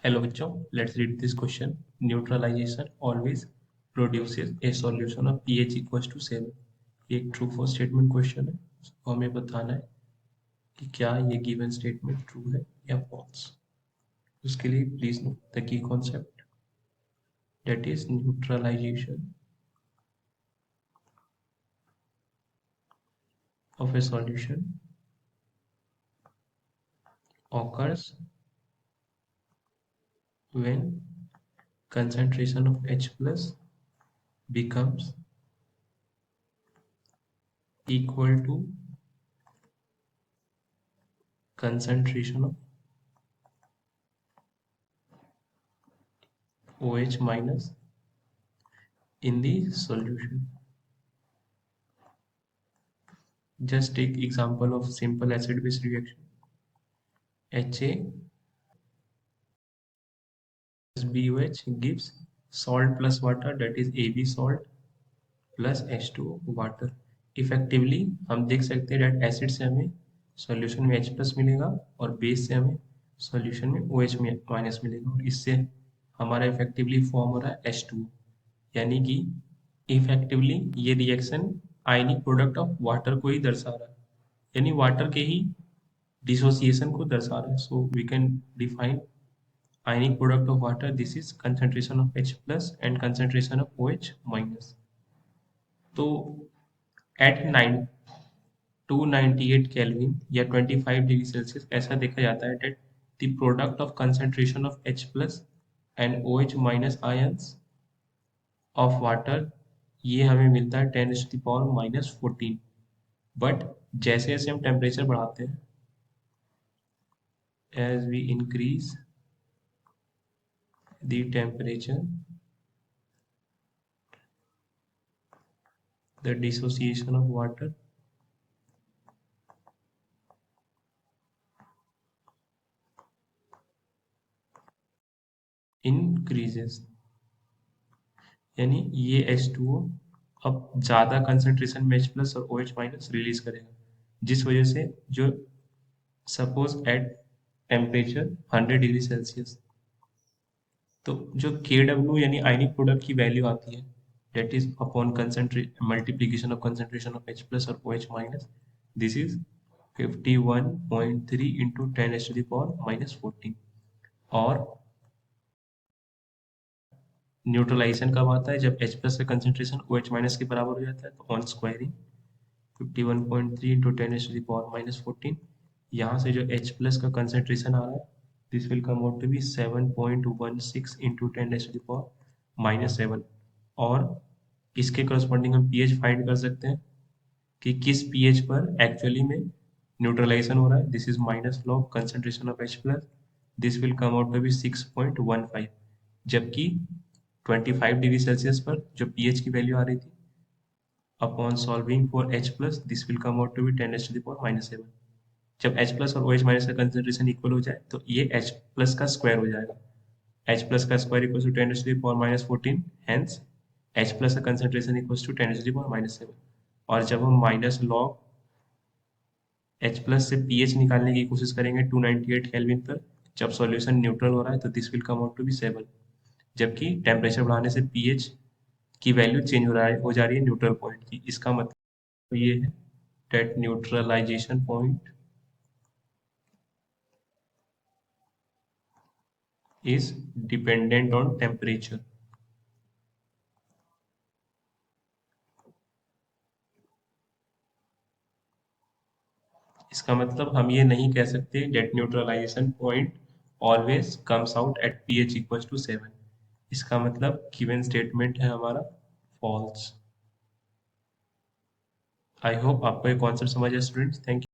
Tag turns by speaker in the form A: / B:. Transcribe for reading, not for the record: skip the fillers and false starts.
A: Hello बच्चों, let's read this question. Neutralisation always produces a solution of pH equals to 7. ये एक true for statement question है. तो हमें बताना है कि क्या ये गिवन स्टेटमेंट ट्रू है या फॉल्स. उसके लिए please know the key concept, that is neutralisation of a solution occurs when concentration of H plus becomes equal to concentration of OH minus in the solution. Just take example of simple acid base reaction. Ha plus BOH gives salt plus water, that is AB salt plus H2O water. Effectively हम देख सकते हैं date acid से हमें solution में H plus मिलेगा और base से हमें सॉल्यूशन में OH माइनस मिलेगा, और इससे हमारा इफेक्टिवली फॉर्म हो रहा है H2O. यानी कि इफेक्टिवली ये reaction ionic product of water को ही दर्शा रहा है, यानी वाटर के ही डिसोसिएशन को दर्शा रहा है. So we can define ionic product of water, this is concentration of H plus and concentration of OH minus. तो at 298 Kelvin या 25 डिग्री सेल्सियस ऐसा देखा जाता है that the product of concentration of H plus and OH minus ions of water ये हमें मिलता है 10⁻⁻14. बट जैसे जैसे हम टेम्परेचर बढ़ाते हैं, as we increase the temperature, the dissociation of water increases. यानी ये H2O अब ज़्यादा कंसंट्रेशन में H प्लस और OH माइनस रिलीज करेगा, जिस वजह से जो suppose at temperature 100 degree Celsius, तो जो KW यानी आयनिक प्रोडक्ट की वैल्यू आती है, that is upon multiplication of concentration of H plus और OH minus, this is 51.3 into 10⁻⁻14. और न्यूट्रलाइजेशन कब आता है? जब H प्लस का कंसंट्रेशन OH माइनस के बराबर हो जाता है. तो ऑन स्क्वायरिंग 51.3 इंटू 10⁻⁻14, यहाँ से जो H प्लस का कंसंट्रेशन आ रहा है, this will come out to be 7.16 into 10⁻⁻7. और इसके करस्पॉन्डिंग हम pH फाइंड कर सकते हैं कि किस pH पर एक्चुअली में न्यूट्रलाइजेशन हो रहा है. This is minus log concentration of H plus, this will come out to be 6.15. जबकि 25 डिग्री सेल्सियस पर जो pH की वैल्यू आ रही थी, upon solving for H plus, this will come out to be 10⁻⁻7. जब H प्लस और OH minus का कंसंट्रेशन इक्वल हो जाए तो ये H प्लस का स्क्वायर हो जाएगा. H प्लस का square equal to 10⁻⁻14, hence H plus का कंसंट्रेशन इक्वल टू 10⁻⁻7. और जब हम माइनस लॉग H प्लस से pH निकालने की कोशिश करेंगे 298 केल्विन पर, जब सॉल्यूशन न्यूट्रल हो रहा है, तो this will come out to be 7. जबकि टेम्परेचर बढ़ाने से pH की वैल्यू चेंज हो जा रही है न्यूट्रल पॉइंट की. इसका मतलब ये है that neutralization point is dependent on temperature. इसका मतलब हम ये नहीं कह सकते that neutralization point always comes out at pH equals to 7. इसका मतलब गिवन स्टेटमेंट है हमारा फॉल्स. आई होप आपको ये कॉन्सेप्ट समझ है स्टूडेंट्स. Thank you.